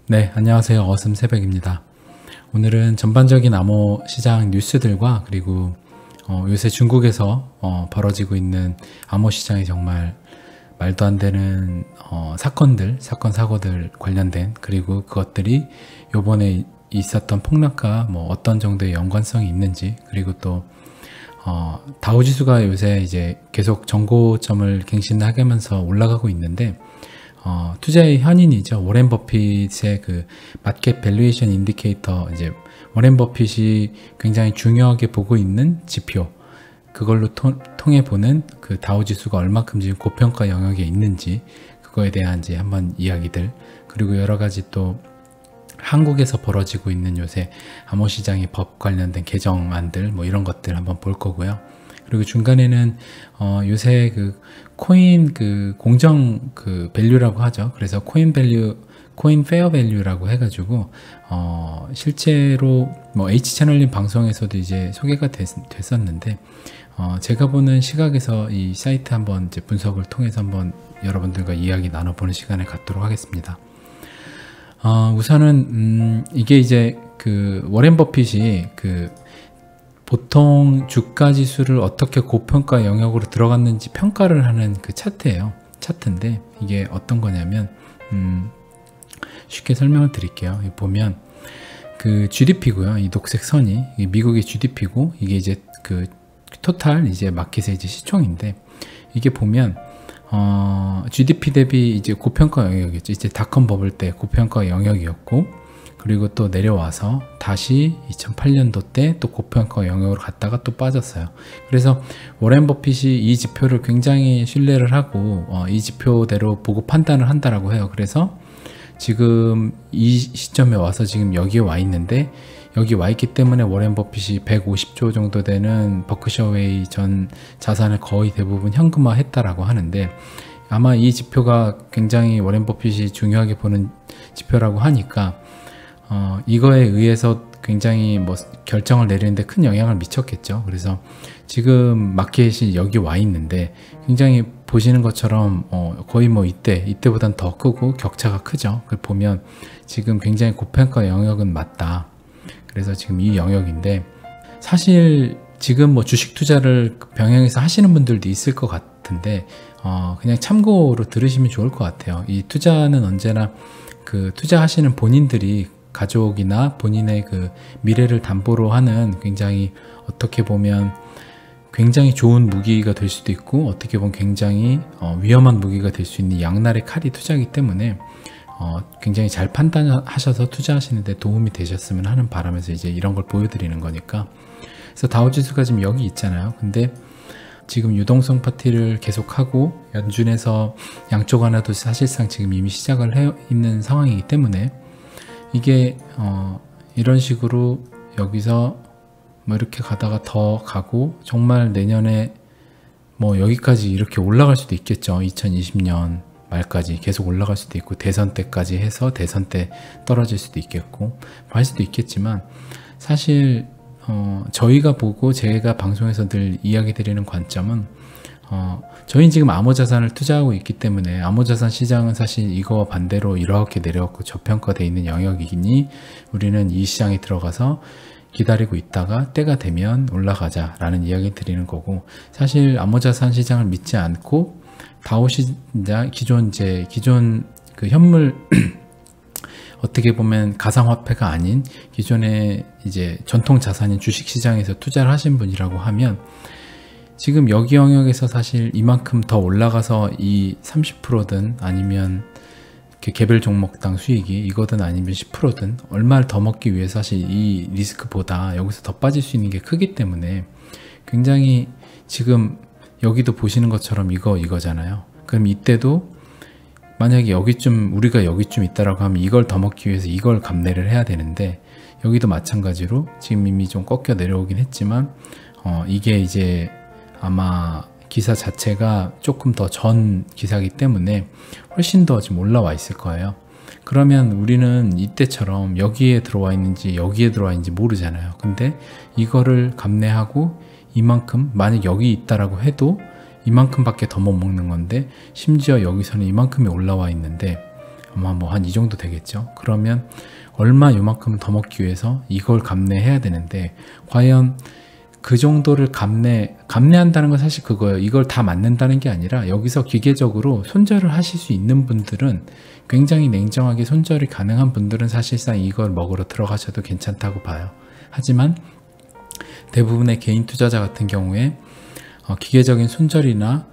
네, 안녕하세요. 어슴새벽입니다. 오늘은 전반적인 암호 시장 뉴스들과 그리고 요새 중국에서 벌어지고 있는 암호 시장이 정말 말도 안 되는 사건, 사고들 관련된, 그리고 그것들이 요번에 있었던 폭락과 어떤 정도의 연관성이 있는지, 그리고 또 다우지수가 요새 이제 계속 정고점을 갱신하면서 올라가고 있는데, 투자의 현인이죠. 워렌 버핏의 그 마켓 밸류에이션 인디케이터, 이제 워렌 버핏이 굉장히 중요하게 보고 있는 지표, 그걸로 통해 보는 그 다우지수가 얼마큼 지금 고평가 영역에 있는지, 그거에 대한 이제 한번 이야기들, 그리고 여러 가지 또 한국에서 벌어지고 있는 요새 암호시장의 법 관련된 개정안들, 이런 것들 한번 볼 거고요. 그리고 중간에는 요새 그 코인 그 공정 그 밸류라고 하죠. 그래서 코인 밸류, 코인 페어 밸류라고 해가지고 실제로 H채널님 방송에서도 이제 소개가 됐었는데, 제가 보는 시각에서 이 사이트 한번 이제 분석을 통해서 한번 여러분들과 이야기 나눠보는 시간을 갖도록 하겠습니다. 우선은 이게 이제 그 워렌 버핏이 그 보통 주가 지수를 어떻게 고평가 영역으로 들어갔는지 평가를 하는 그 차트인데, 이게 어떤 거냐면 쉽게 설명을 드릴게요. 보면 그 GDP고요. 이 녹색 선이 미국의 GDP고, 이게 이제 그 토탈 이제 마켓의 이제 시총인데, 이게 보면 GDP 대비 이제 고평가 영역이었죠. 이제 닷컴 버블 때 고평가 영역이었고, 그리고 또 내려와서 다시 2008년도 때 또 고평가 영역으로 갔다가 또 빠졌어요. 그래서 워렌 버핏이 이 지표를 굉장히 신뢰를 하고 이 지표대로 보고 판단을 한다라고 해요. 그래서 지금 이 시점에 와서 지금 여기에 와 있는데, 여기 와 있기 때문에 워렌 버핏이 150조 정도 되는 버크셔웨이 전 자산을 거의 대부분 현금화 했다라고 하는데, 아마 이 지표가 굉장히 워렌 버핏이 중요하게 보는 지표라고 하니까 이거에 의해서 굉장히 결정을 내리는데 큰 영향을 미쳤겠죠. 그래서 지금 마켓이 여기 와 있는데, 굉장히 보시는 것처럼 거의 이때보단 더 크고 격차가 크죠. 그걸 보면 지금 굉장히 고평가 영역은 맞다. 그래서 지금 이 영역인데, 사실 지금 주식 투자를 병행해서 하시는 분들도 있을 것 같은데, 그냥 참고로 들으시면 좋을 것 같아요. 이 투자는 언제나 그 투자하시는 본인들이 가족이나 본인의 그 미래를 담보로 하는, 굉장히 어떻게 보면 굉장히 좋은 무기가 될 수도 있고, 어떻게 보면 굉장히 위험한 무기가 될 수 있는 양날의 칼이 투자이기 때문에 굉장히 잘 판단하셔서 투자하시는데 도움이 되셨으면 하는 바람에서 이제 이런 걸 보여드리는 거니까. 그래서 다우지수가 지금 여기 있잖아요. 근데 지금 유동성 파티를 계속하고 연준에서 양쪽 하나도 사실상 지금 이미 시작을 해 있는 상황이기 때문에, 이게 이런 식으로 여기서 이렇게 가다가 더 가고, 정말 내년에 여기까지 이렇게 올라갈 수도 있겠죠. 2020년 말까지 계속 올라갈 수도 있고, 대선 때까지 해서 대선 때 떨어질 수도 있겠고 할 수도 있겠지만, 사실 저희가 보고 제가 방송에서 늘 이야기 드리는 관점은, 저희는 지금 암호자산을 투자하고 있기 때문에, 암호자산 시장은 사실 이거와 반대로 이렇게 내려왔고 저평가되어 있는 영역이니 우리는 이 시장에 들어가서 기다리고 있다가 때가 되면 올라가자 라는 이야기 드리는 거고, 사실 암호자산 시장을 믿지 않고 다우시장 기존 그 현물 어떻게 보면 가상화폐가 아닌 기존의 이제 전통 자산인 주식시장에서 투자를 하신 분이라고 하면, 지금 여기 영역에서 사실 이만큼 더 올라가서 이 30%든 아니면 개별 종목당 수익이 이거든 아니면 10%든 얼마를 더 먹기 위해서 사실 이 리스크보다 여기서 더 빠질 수 있는 게 크기 때문에, 굉장히 지금 여기도 보시는 것처럼 이거잖아요. 그럼 이때도 만약에 우리가 여기쯤 있다라고 하면 이걸 더 먹기 위해서 이걸 감내를 해야 되는데, 여기도 마찬가지로 지금 이미 좀 꺾여 내려오긴 했지만 이게 이제 아마 기사 자체가 조금 더 전 기사이기 때문에 훨씬 더 지금 올라와 있을 거예요. 그러면 우리는 이때처럼 여기에 들어와 있는지 여기에 들어와 있는지 모르잖아요. 근데 이거를 감내하고 이만큼, 만약 여기 있다라고 해도 이만큼밖에 더 못 먹는 건데, 심지어 여기서는 이만큼이 올라와 있는데 아마 뭐 한 이 정도 되겠죠. 그러면 얼마 요만큼 더 먹기 위해서 이걸 감내해야 되는데, 과연 그 정도를 감내한다는 건 사실 그거예요. 이걸 다 맞는다는 게 아니라 여기서 기계적으로 손절을 하실 수 있는 분들은, 굉장히 냉정하게 손절이 가능한 분들은 사실상 이걸 먹으러 들어가셔도 괜찮다고 봐요. 하지만 대부분의 개인 투자자 같은 경우에 기계적인 손절이나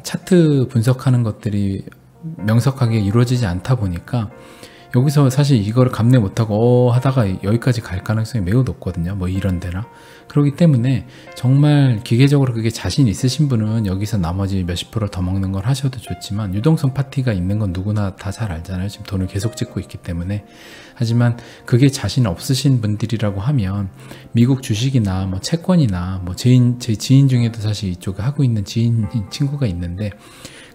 차트 분석하는 것들이 명석하게 이루어지지 않다 보니까 여기서 사실 이거를 감내 못하고 하다가 여기까지 갈 가능성이 매우 높거든요. 뭐 이런 데나. 그렇기 때문에 정말 기계적으로 그게 자신 있으신 분은 여기서 나머지 몇십 프로를 더 먹는 걸 하셔도 좋지만, 유동성 파티가 있는 건 누구나 다 잘 알잖아요. 지금 돈을 계속 찍고 있기 때문에. 하지만 그게 자신 없으신 분들이라고 하면 미국 주식이나 뭐 채권이나 뭐 제 지인 중에도 사실 이쪽에 하고 있는 친구가 있는데,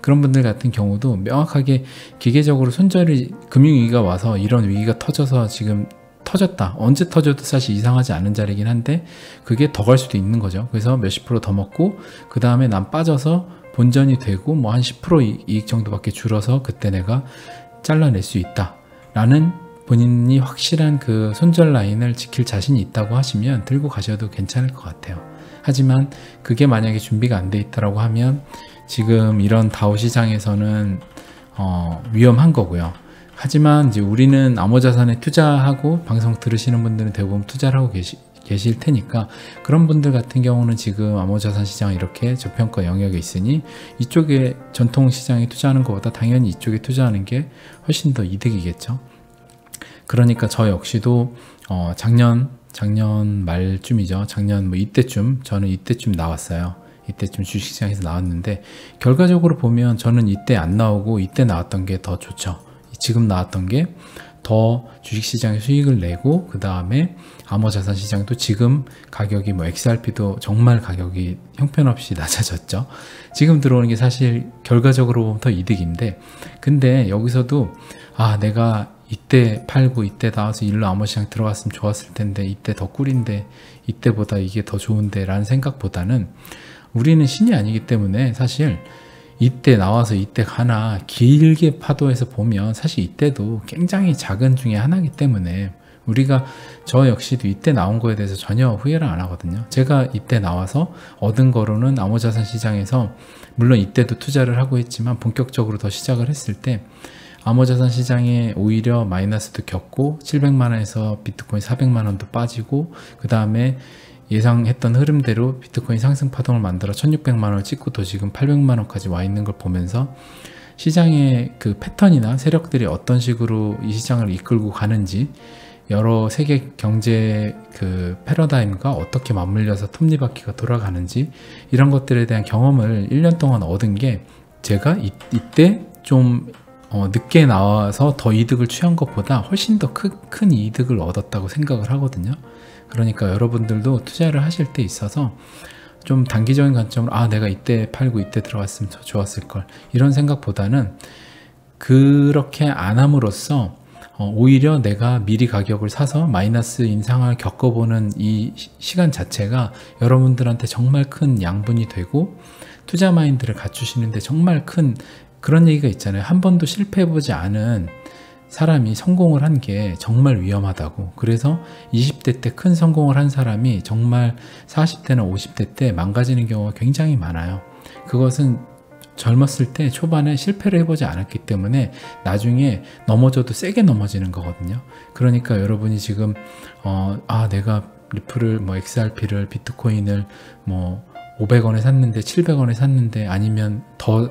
그런 분들 같은 경우도 명확하게 기계적으로 손절이, 금융위기가 와서 이런 위기가 터져서 지금 터졌다, 언제 터져도 사실 이상하지 않은 자리긴 한데 그게 더 갈 수도 있는 거죠. 그래서 몇십 프로 더 먹고 그 다음에 난 빠져서 본전이 되고 뭐 한 10% 이익 정도밖에 줄어서 그때 내가 잘라낼 수 있다 라는, 본인이 확실한 그 손절 라인을 지킬 자신이 있다고 하시면 들고 가셔도 괜찮을 것 같아요. 하지만 그게 만약에 준비가 안 돼 있다라고 하면 지금 이런 다우 시장에서는 위험한 거고요. 하지만 이제 우리는 암호자산에 투자하고, 방송 들으시는 분들은 대부분 투자를 하고 계실 테니까, 그런 분들 같은 경우는 지금 암호자산 시장이 이렇게 저평가 영역에 있으니 이쪽에 전통 시장에 투자하는 것보다 당연히 이쪽에 투자하는 게 훨씬 더 이득이겠죠. 그러니까 저 역시도 작년 말쯤이죠. 작년 뭐 이때쯤, 저는 이때쯤 나왔어요. 이때쯤 주식시장에서 나왔는데, 결과적으로 보면 저는 이때 안 나오고 이때 나왔던 게 더 좋죠. 지금 나왔던 게 더 주식시장에 수익을 내고, 그 다음에 암호자산 시장도 지금 가격이 뭐 XRP도 정말 가격이 형편없이 낮아졌죠. 지금 들어오는 게 사실 결과적으로 보면 더 이득인데, 근데 여기서도 내가 이때 팔고 이때 나와서 일로 암호시장 들어갔으면 좋았을 텐데, 이때 더 꿀인데, 이때보다 이게 더 좋은데 라는 생각보다는, 우리는 신이 아니기 때문에 사실 이때 나와서 이때 가나 길게 파도에서 보면 사실 이때도 굉장히 작은 중에 하나이기 때문에, 우리가, 저 역시도 이때 나온 거에 대해서 전혀 후회를 안 하거든요. 제가 이때 나와서 얻은 거로는 암호자산 시장에서, 물론 이때도 투자를 하고 했지만 본격적으로 더 시작을 했을 때 암호자산 시장에 오히려 마이너스도 겪고 700만원에서 비트코인 400만원도 빠지고, 그 다음에 예상했던 흐름대로 비트코인 상승 파동을 만들어 1600만원을 찍고 또 지금 800만원까지 와 있는 걸 보면서, 시장의 그 패턴이나 세력들이 어떤 식으로 이 시장을 이끌고 가는지, 여러 세계 경제 그 패러다임과 어떻게 맞물려서 톱니바퀴가 돌아가는지, 이런 것들에 대한 경험을 1년 동안 얻은 게, 제가 이때 좀 늦게 나와서 더 이득을 취한 것보다 훨씬 더 큰 이득을 얻었다고 생각을 하거든요. 그러니까 여러분들도 투자를 하실 때 있어서 좀 단기적인 관점으로 내가 이때 팔고 이때 들어갔으면 더 좋았을 걸, 이런 생각보다는, 그렇게 안 함으로써 오히려 내가 미리 가격을 사서 마이너스 인상을 겪어보는 이 시간 자체가 여러분들한테 정말 큰 양분이 되고, 투자 마인드를 갖추시는데 정말 큰, 그런 얘기가 있잖아요. 한 번도 실패해보지 않은 사람이 성공을 한 게 정말 위험하다고. 그래서 20대 때 큰 성공을 한 사람이 정말 40대나 50대 때 망가지는 경우가 굉장히 많아요. 그것은 젊었을 때 초반에 실패를 해보지 않았기 때문에 나중에 넘어져도 세게 넘어지는 거거든요. 그러니까 여러분이 지금 내가 리플을 뭐 XRP를 비트코인을 뭐 500원에 샀는데 700원에 샀는데, 아니면 더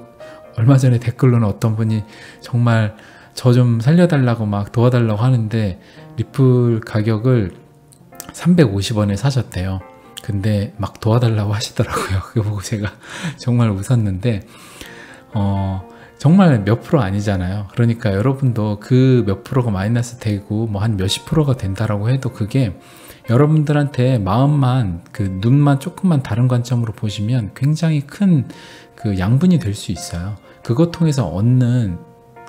얼마 전에 댓글로는 어떤 분이 정말 저 좀 살려달라고 막 도와달라고 하는데 리플 가격을 350원에 사셨대요. 근데 막 도와달라고 하시더라고요. 그거 보고 제가 정말 웃었는데, 정말 몇 프로 아니잖아요. 그러니까 여러분도 그 몇 프로가 마이너스 되고 뭐 한 몇십 프로가 된다라고 해도, 그게 여러분들한테 마음만, 그 눈만 조금만 다른 관점으로 보시면 굉장히 큰 그 양분이 될 수 있어요. 그것 통해서 얻는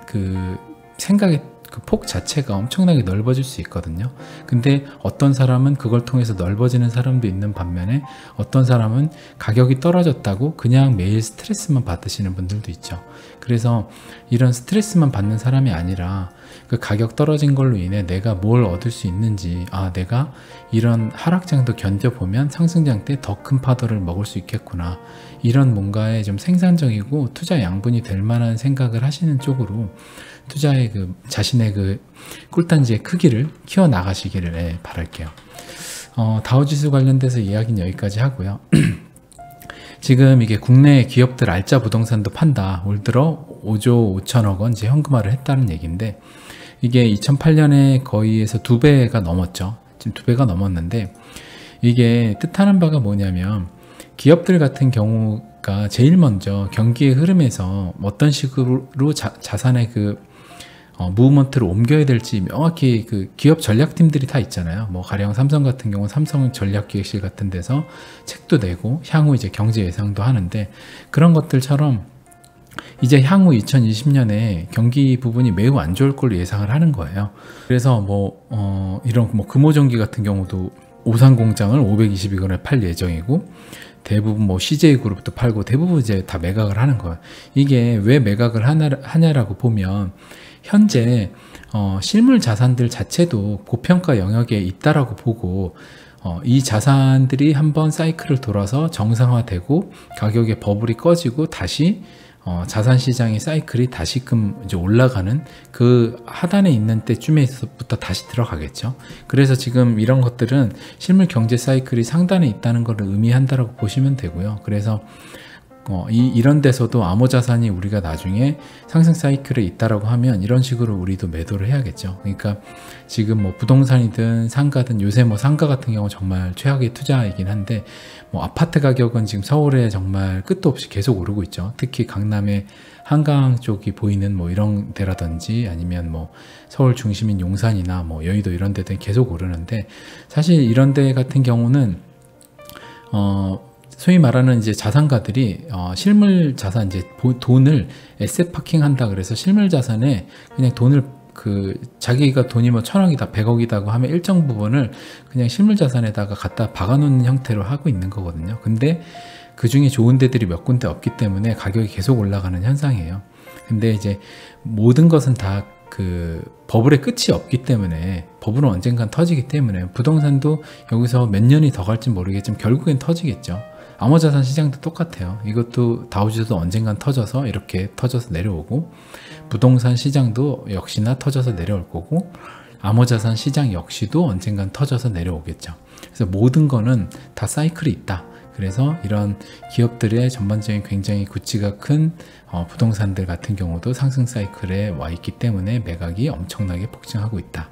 그 생각의 그 폭 자체가 엄청나게 넓어질 수 있거든요. 근데 어떤 사람은 그걸 통해서 넓어지는 사람도 있는 반면에 어떤 사람은 가격이 떨어졌다고 그냥 매일 스트레스만 받으시는 분들도 있죠. 그래서 이런 스트레스만 받는 사람이 아니라 그 가격 떨어진 걸로 인해 내가 뭘 얻을 수 있는지, 내가 이런 하락장도 견뎌보면 상승장 때 더 큰 파도를 먹을 수 있겠구나, 이런 뭔가에 좀 생산적이고 투자 양분이 될 만한 생각을 하시는 쪽으로 투자의 자신의 꿀단지의 크기를 키워 나가시기를 바랄게요. 다우지수 관련돼서 이야기는 여기까지 하고요. 지금 이게 국내 기업들 알짜 부동산도 판다. 올 들어 5조 5천억 원 이제 현금화를 했다는 얘기인데, 이게 2008년에 거의에서 2배가 넘었죠. 지금 2배가 넘었는데, 이게 뜻하는 바가 뭐냐면 기업들 같은 경우가 제일 먼저 경기의 흐름에서 어떤 식으로 자산의 무브먼트를 옮겨야 될지 명확히 기업 전략팀들이 다 있잖아요. 뭐 가령 삼성 같은 경우 삼성 전략기획실 같은 데서 책도 내고 향후 이제 경제 예상도 하는데, 그런 것들처럼 이제 향후 2020년에 경기 부분이 매우 안 좋을 걸로 예상을 하는 거예요. 그래서 이런 금호전기 같은 경우도 오산 공장을 522건에 팔 예정이고, 대부분 CJ그룹도 팔고 대부분 이제 다 매각을 하는 거예요. 이게 왜 매각을 하냐라고 보면 현재 실물 자산들 자체도 고평가 영역에 있다라고 보고, 이 자산들이 한번 사이클을 돌아서 정상화되고 가격의 버블이 꺼지고 다시 자산 시장의 사이클이 다시금 이제 올라가는 그 하단에 있는 때쯤에서부터 다시 들어가겠죠. 그래서 지금 이런 것들은 실물 경제 사이클이 상단에 있다는 것을 의미한다라고 보시면 되고요. 그래서 이런 데서도 암호자산이 우리가 나중에 상승 사이클에 있다라고 하면 이런 식으로 우리도 매도를 해야겠죠. 그러니까 지금 부동산이든 상가든, 요새 상가 같은 경우 정말 최악의 투자이긴 한데, 아파트 가격은 지금 서울에 정말 끝도 없이 계속 오르고 있죠. 특히 강남의 한강 쪽이 보이는 이런 데라든지, 아니면 서울 중심인 용산이나 여의도 이런 데들은 계속 오르는데, 사실 이런 데 같은 경우는 소위 말하는 이제 자산가들이 실물 자산, 이제 돈을 에셋 파킹 한다 그래서 실물 자산에 그냥 돈을 자기가 돈이 1,000억이다 100억이다고 하면 일정 부분을 그냥 실물 자산에다가 갖다 박아 놓는 형태로 하고 있는 거거든요. 근데 그 중에 좋은 데들이 몇 군데 없기 때문에 가격이 계속 올라가는 현상이에요. 근데 이제 모든 것은 다 버블의 끝이 없기 때문에, 버블은 언젠간 터지기 때문에 부동산도 여기서 몇 년이 더 갈지 모르겠지만 결국엔 터지겠죠. 암호자산 시장도 똑같아요. 이것도 다우지수도 언젠간 터져서 이렇게 터져서 내려오고, 부동산 시장도 역시나 터져서 내려올 거고, 암호자산 시장 역시도 언젠간 터져서 내려오겠죠. 그래서 모든 거는 다 사이클이 있다. 그래서 이런 기업들의 전반적인 굉장히 구치가 큰 부동산들 같은 경우도 상승 사이클에 와 있기 때문에 매각이 엄청나게 폭증하고 있다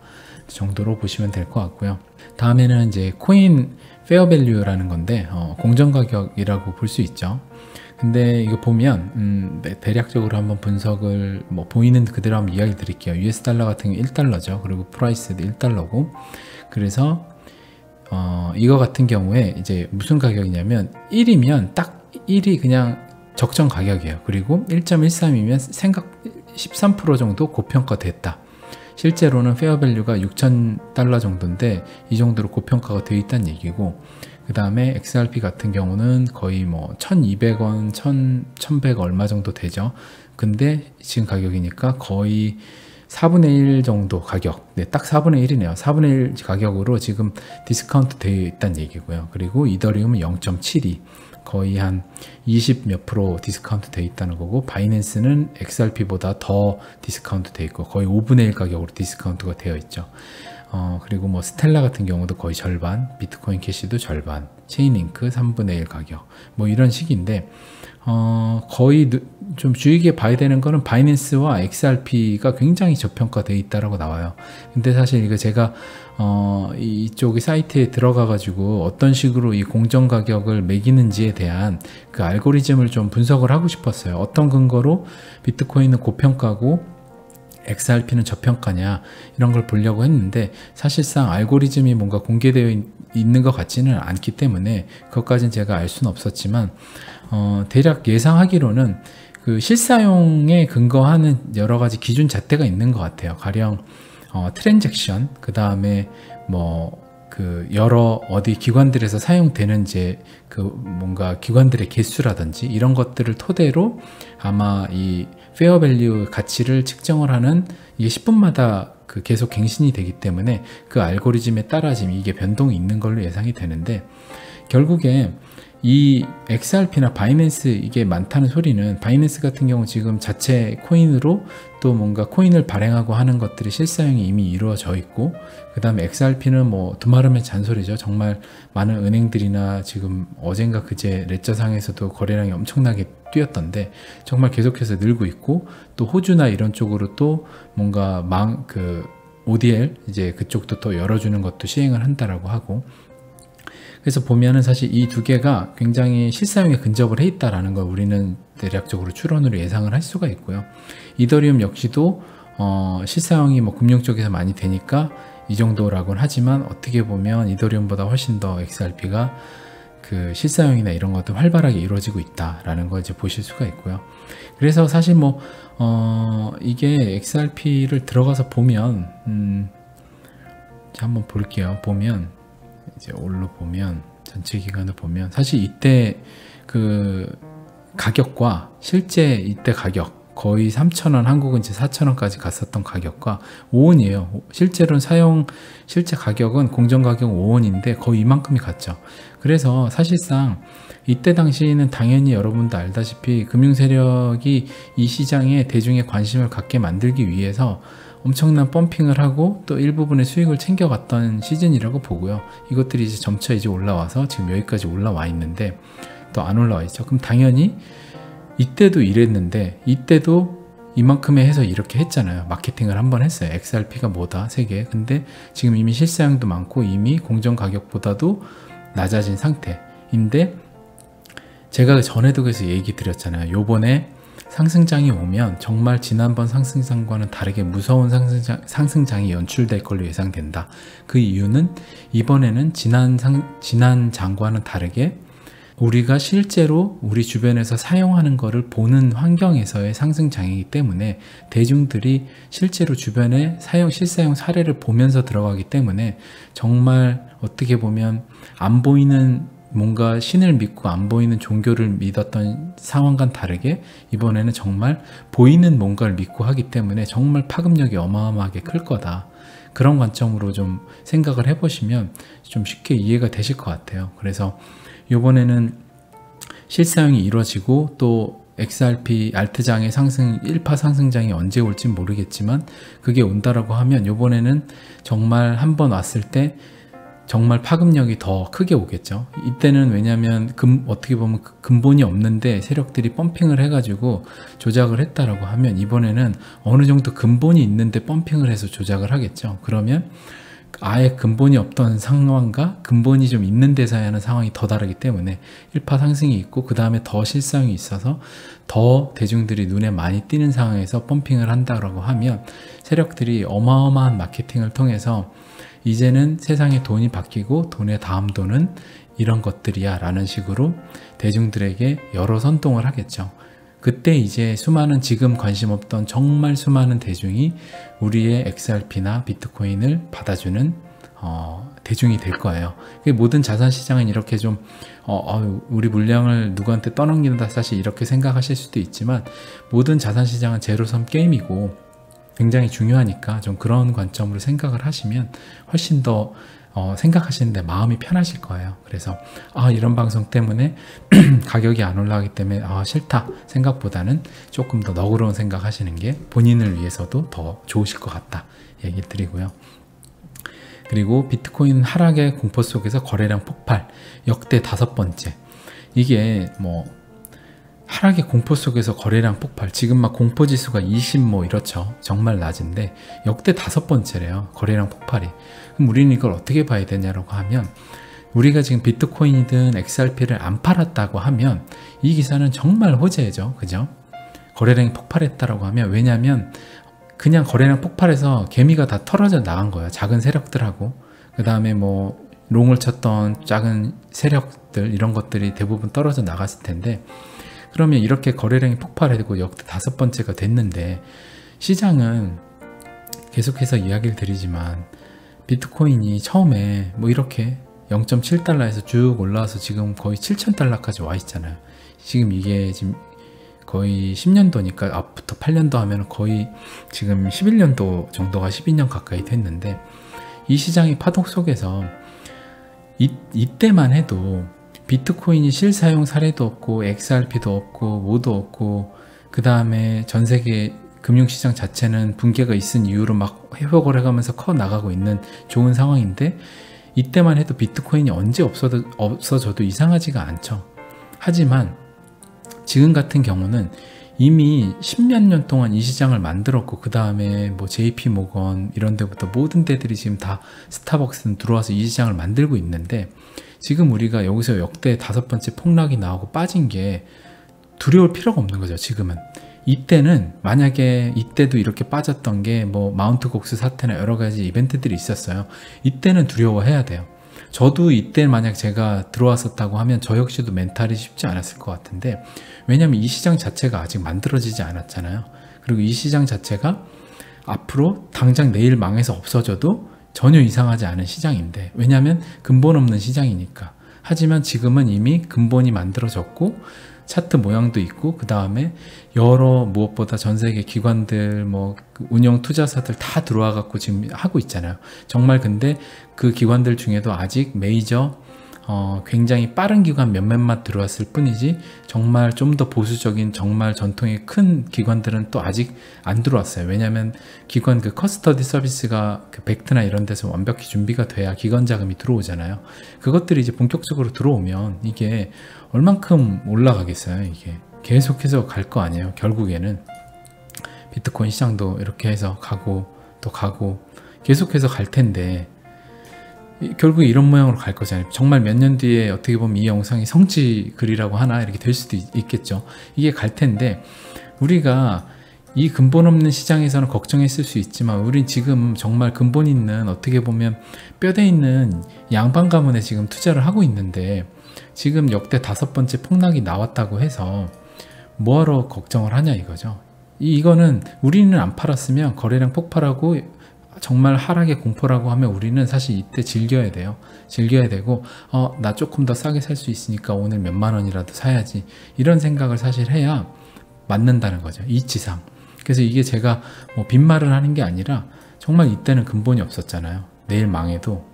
정도로 보시면 될 것 같고요. 다음에는 이제 코인 페어밸류라는 건데, 공정가격이라고 볼 수 있죠. 근데 이거 보면 대략적으로 한번 분석을 보이는 그대로 한번 이야기 드릴게요. US 달러 같은 게 1달러죠. 그리고 프라이스도 1달러고, 그래서 이거 같은 경우에 이제 무슨 가격이냐면 1이면 딱 1이 그냥 적정 가격이에요. 그리고 1.13이면 생각 13% 정도 고평가됐다. 실제로는 페어밸류가 6,000달러 정도인데 이 정도로 고평가가 되어 있다는 얘기고, 그 다음에 XRP 같은 경우는 거의 1,200원, 1,100 얼마 정도 되죠. 근데 지금 가격이니까 거의 4분의 1 정도 가격, 딱 4분의 1이네요. 4분의 1 가격으로 지금 디스카운트 되어 있다는 얘기고요. 그리고 이더리움은 0.72, 거의 한 20 몇 프로 디스카운트 되어 있다는 거고, 바이낸스는 XRP보다 더 디스카운트 되어 있고 거의 5분의 1 가격으로 디스카운트가 되어 있죠. 그리고 스텔라 같은 경우도 거의 절반, 비트코인 캐시도 절반, 체인링크 3분의 1 가격, 이런 식인데, 거의 좀 주의 깊게 봐야 되는 거는 바이낸스와 XRP가 굉장히 저평가되어 있다라고 나와요. 근데 사실 이거 제가 이쪽의 사이트에 들어가 가지고 어떤 식으로 이 공정 가격을 매기는지에 대한 그 알고리즘을 좀 분석을 하고 싶었어요. 어떤 근거로 비트코인은 고평가고 XRP는 저평가냐, 이런 걸 보려고 했는데, 사실상 알고리즘이 뭔가 공개되어 있는 것 같지는 않기 때문에 그것까지는 제가 알 수는 없었지만, 대략 예상하기로는 그 실사용에 근거하는 여러 가지 기준 잣대가 있는 것 같아요. 가령 트랜잭션, 그 다음에 뭐 그 여러 어디 기관들에서 사용되는 이제 그 뭔가 기관들의 개수라든지 이런 것들을 토대로 아마 이 페어 밸류 가치를 측정을 하는, 이게 10분마다 그 계속 갱신이 되기 때문에 그 알고리즘에 따라 지금 이게 변동이 있는 걸로 예상이 되는데, 결국에 이 XRP나 바이낸스 이게 많다는 소리는, 바이낸스 같은 경우 지금 자체 코인으로 또 뭔가 코인을 발행하고 하는 것들이 실사용이 이미 이루어져 있고, 그 다음에 XRP는 뭐 두말하면 잔소리죠. 정말 많은 은행들이나 지금 어젠가 그제 레저상에서도 거래량이 엄청나게 뛰었던데 정말 계속해서 늘고 있고, 또 호주나 이런 쪽으로 또 뭔가 ODL 이제 그쪽도 또 열어주는 것도 시행을 한다라고 하고, 그래서 보면은 사실 이 두 개가 굉장히 실사용에 근접을 해 있다라는 걸 우리는 대략적으로 추론으로 예상을 할 수가 있고요. 이더리움 역시도 실사용이 뭐 금융 쪽에서 많이 되니까 이 정도라고는 하지만, 어떻게 보면 이더리움보다 훨씬 더 XRP가 그 실사용이나 이런 것도 활발하게 이루어지고 있다라는 걸 이제 보실 수가 있고요. 그래서 사실 뭐 이게 XRP를 들어가서 보면 자 한번 볼게요. 보면 이제 올로 보면 전체 기간을 보면 사실 이때 그 가격과 실제 이때 가격 거의 3,000원, 한국은 이제 4,000원까지 갔었던 가격과 5원이에요. 실제로는 실제 가격은 공정 가격은 5원인데 거의 이만큼이 갔죠. 그래서 사실상 이때 당시에는 당연히 여러분도 알다시피 금융 세력이 이 시장에 대중의 관심을 갖게 만들기 위해서 엄청난 펌핑을 하고 또 일부분의 수익을 챙겨갔던 시즌이라고 보고요. 이것들이 이제 점차 이제 올라와서 지금 여기까지 올라와 있는데 또 안 올라와 있죠. 그럼 당연히 이때도 이랬는데 이때도 이만큼에 해서 이렇게 했잖아요. 마케팅을 한번 했어요. XRP가 뭐다, 세계. 근데 지금 이미 실사용도 많고 이미 공정 가격보다도 낮아진 상태인데, 제가 전에도 그래서 얘기 드렸잖아요. 요번에 상승장이 오면 정말 지난번 상승장과는 다르게 무서운 상승장이 연출될 걸로 예상된다. 그 이유는 이번에는 지난 장과는 다르게 우리가 실제로 우리 주변에서 사용하는 것을 보는 환경에서의 상승장이기 때문에 대중들이 실제로 주변에 실사용 사례를 보면서 들어가기 때문에 정말 어떻게 보면 안 보이는 뭔가 신을 믿고 안 보이는 종교를 믿었던 상황과는 다르게 이번에는 정말 보이는 뭔가를 믿고 하기 때문에 정말 파급력이 어마어마하게 클 거다. 그런 관점으로 좀 생각을 해보시면 좀 쉽게 이해가 되실 것 같아요. 그래서 이번에는 실사용이 이루어지고 또 XRP 알트장의 상승 1파 상승장이 언제 올지 모르겠지만 그게 온다라고 하면 이번에는 정말 한번 왔을 때 정말 파급력이 더 크게 오겠죠. 이때는 왜냐하면 어떻게 보면 근본이 없는데 세력들이 펌핑을 해가지고 조작을 했다라고 하면 이번에는 어느 정도 근본이 있는데 펌핑을 해서 조작을 하겠죠. 그러면 아예 근본이 없던 상황과 근본이 좀 있는 데서 하는 상황이 더 다르기 때문에 1파 상승이 있고 그 다음에 더 실사용이 있어서 더 대중들이 눈에 많이 띄는 상황에서 펌핑을 한다라고 하면 세력들이 어마어마한 마케팅을 통해서 이제는 세상에 돈이 바뀌고 돈의 다음 돈은 이런 것들이야 라는 식으로 대중들에게 여러 선동을 하겠죠. 그때 이제 수많은 지금 관심 없던 정말 수많은 대중이 우리의 XRP나 비트코인을 받아주는 대중이 될 거예요. 모든 자산 시장은 이렇게 좀 우리 물량을 누구한테 떠넘긴다 사실 이렇게 생각하실 수도 있지만 모든 자산 시장은 제로섬 게임이고 굉장히 중요하니까 좀 그런 관점으로 생각을 하시면 훨씬 더 생각하시는데 마음이 편하실 거예요. 그래서 이런 방송 때문에 가격이 안 올라가기 때문에 싫다 생각보다는 조금 더 너그러운 생각하시는 게 본인을 위해서도 더 좋으실 것 같다 얘기 드리고요. 그리고 비트코인 하락의 공포 속에서 거래량 폭발, 역대 5번째. 이게 뭐 하락의 공포 속에서 거래량 폭발, 지금 막 공포지수가 20 뭐 이렇죠. 정말 낮은데 역대 5번째래요. 거래량 폭발이. 그럼 우리는 이걸 어떻게 봐야 되냐라고 하면 우리가 지금 비트코인이든 XRP를 안 팔았다고 하면 이 기사는 정말 호재죠. 그죠? 거래량이 폭발했다라고 하면, 왜냐하면 그냥 거래량 폭발해서 개미가 다 털어져 나간 거예요. 작은 세력들하고 그 다음에 뭐 롱을 쳤던 작은 세력들 이런 것들이 대부분 떨어져 나갔을 텐데, 그러면 이렇게 거래량이 폭발하고 역대 5번째가 됐는데, 시장은 계속해서 이야기를 드리지만 비트코인이 처음에 뭐 이렇게 0.7달러에서 쭉 올라와서 지금 거의 7,000달러까지 와 있잖아요. 지금 이게 지금 거의 10년도니까 앞부터 8년도 하면 거의 지금 11년도 정도가 12년 가까이 됐는데, 이 시장의 파동 속에서 이때만 해도 비트코인이 실사용 사례도 없고 XRP도 없고 뭐도 없고, 그 다음에 전 세계 금융시장 자체는 붕괴가 있은 이유로 막 회복을 해가면서 커 나가고 있는 좋은 상황인데, 이때만 해도 비트코인이 언제 없어져도 이상하지가 않죠. 하지만 지금 같은 경우는 이미 10몇 년 동안 이 시장을 만들었고, 그 다음에 뭐 JP 모건 이런 데부터 모든 데들이 지금 다 스타벅스는 들어와서 이 시장을 만들고 있는데, 지금 우리가 여기서 역대 5번째 폭락이 나오고 빠진 게 두려울 필요가 없는 거죠. 지금은. 이때는 만약에 이때도 이렇게 빠졌던 게 뭐 마운트 곡스 사태나 여러 가지 이벤트들이 있었어요. 이때는 두려워해야 돼요. 저도 이때 만약 제가 들어왔었다고 하면 저 역시도 멘탈이 쉽지 않았을 것 같은데, 왜냐면 이 시장 자체가 아직 만들어지지 않았잖아요. 그리고 이 시장 자체가 앞으로 당장 내일 망해서 없어져도 전혀 이상하지 않은 시장인데, 왜냐면 근본 없는 시장이니까. 하지만 지금은 이미 근본이 만들어졌고 차트 모양도 있고, 그 다음에 여러 무엇보다 전 세계 기관들 뭐 운영 투자사들 다 들어와 갖고 지금 하고 있잖아요. 정말 근데 그 기관들 중에도 아직 메이저 굉장히 빠른 기관 몇몇만 들어왔을 뿐이지, 정말 좀 더 보수적인 정말 전통의 큰 기관들은 또 아직 안 들어왔어요. 왜냐하면 기관 그 커스터디 서비스가 그 벡트나 이런 데서 완벽히 준비가 돼야 기관 자금이 들어오잖아요. 그것들이 이제 본격적으로 들어오면 이게 얼만큼 올라가겠어요. 이게 계속해서 갈 거 아니에요. 결국에는 비트코인 시장도 이렇게 해서 가고 또 가고 계속해서 갈 텐데, 결국 이런 모양으로 갈 거잖아요. 정말 몇 년 뒤에 어떻게 보면 이 영상이 성지 글이라고 하나 이렇게 될 수도 있겠죠. 이게 갈 텐데, 우리가 이 근본 없는 시장에서는 걱정했을 수 있지만, 우린 지금 정말 근본 있는, 어떻게 보면 뼈대 있는 양반 가문에 지금 투자를 하고 있는데, 지금 역대 5번째 폭락이 나왔다고 해서 뭐하러 걱정을 하냐 이거죠. 이거는 우리는 안 팔았으면 거래량 폭발하고 정말 하락의 공포라고 하면 우리는 사실 이때 즐겨야 돼요. 즐겨야 되고, 나 조금 더 싸게 살 수 있으니까 오늘 몇만 원이라도 사야지, 이런 생각을 사실 해야 맞는다는 거죠. 이치상. 그래서 이게 제가 뭐 빈말을 하는 게 아니라 정말 이때는 근본이 없었잖아요. 내일 망해도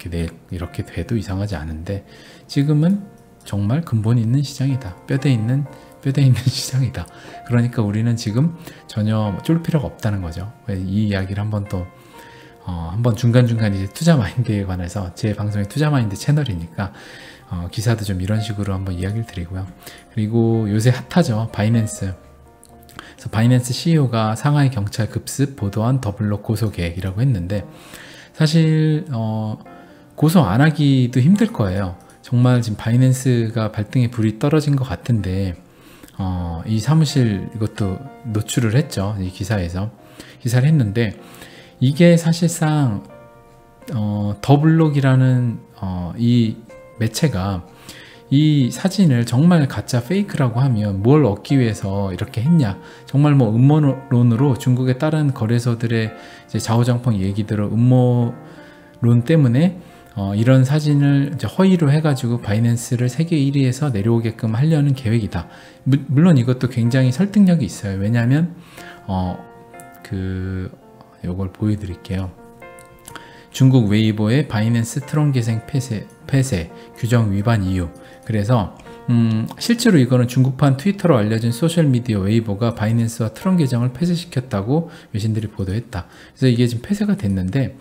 내일 이렇게 돼도 이상하지 않은데, 지금은 정말 근본이 있는 시장이다. 뼈대 있는 시장이다. 그러니까 우리는 지금 전혀 쫄 필요가 없다는 거죠. 이 이야기를 한번 또 한번 중간중간 이제 투자 마인드에 관해서, 제 방송이 투자 마인드 채널이니까 기사도 좀 이런 식으로 한번 이야기를 드리고요. 그리고 요새 핫하죠. 바이낸스. 그래서 바이낸스 CEO가 상하이 경찰 급습 보도한 더블록 고소 계획이라고 했는데, 사실 고소 안 하기도 힘들 거예요. 정말 지금 바이낸스가 발등에 불이 떨어진 것 같은데, 이 사무실 이것도 노출을 했죠. 이 기사에서 기사를 했는데, 이게 사실상 더블록이라는 이 매체가 이 사진을 정말 가짜 페이크라고 하면 뭘 얻기 위해서 이렇게 했냐, 정말 뭐 음모론으로 중국의 다른 거래소들의 이제 좌우장펑 얘기대로 음모론 때문에 이런 사진을 이제 허위로 해가지고 바이낸스를 세계 1위에서 내려오게끔 하려는 계획이다. 물론 이것도 굉장히 설득력이 있어요. 왜냐하면 요걸 보여드릴게요. 중국 웨이보의 바이낸스 트론 계정 폐쇄 규정 위반 이유. 그래서 실제로 이거는 중국판 트위터로 알려진 소셜미디어 웨이보가 바이낸스와 트론 계정을 폐쇄시켰다고 외신들이 보도했다. 그래서 이게 지금 폐쇄가 됐는데,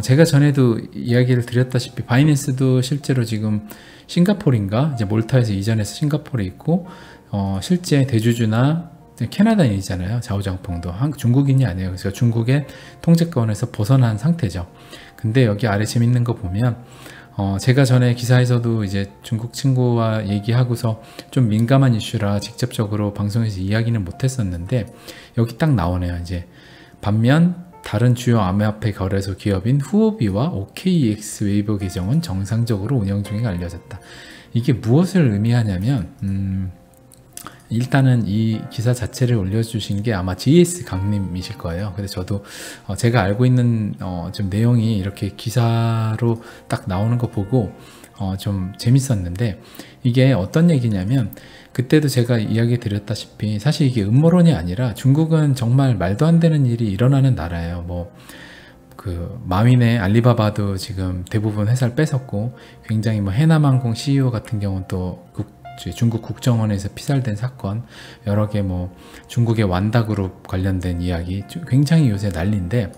제가 전에도 이야기를 드렸다시피 바이낸스도 실제로 지금 싱가포르인가 이제 몰타에서 이전해서 싱가포르에 있고, 실제 대주주나 캐나다인이잖아요. 좌우장펑도 중국인이 아니에요. 그래서 중국의 통제권에서 벗어난 상태죠. 근데 여기 아래 재밌는 거 보면, 제가 전에 기사에서도 이제 중국 친구와 얘기하고서 좀 민감한 이슈라 직접적으로 방송에서 이야기는 못했었는데, 여기 딱 나오네요. 이제 반면 다른 주요 암호화폐 거래소 기업인 후오비와 OKEX 웨이보 계정은 정상적으로 운영 중에 알려졌다. 이게 무엇을 의미하냐면, 일단은 이 기사 자체를 올려주신 게 아마 GS 강님이실 거예요. 그래서 저도 제가 알고 있는 좀 내용이 이렇게 기사로 딱 나오는 거 보고 좀 재밌었는데, 이게 어떤 얘기냐면, 그때도 제가 이야기 드렸다시피 사실 이게 음모론이 아니라 중국은 정말 말도 안 되는 일이 일어나는 나라예요. 뭐 그 마윈의 알리바바도 지금 대부분 회사를 뺏었고, 굉장히 뭐 해남항공 CEO 같은 경우는 또 중국 국정원에서 피살된 사건, 여러 개 뭐 중국의 완다그룹 관련된 이야기 굉장히 요새 난리인데,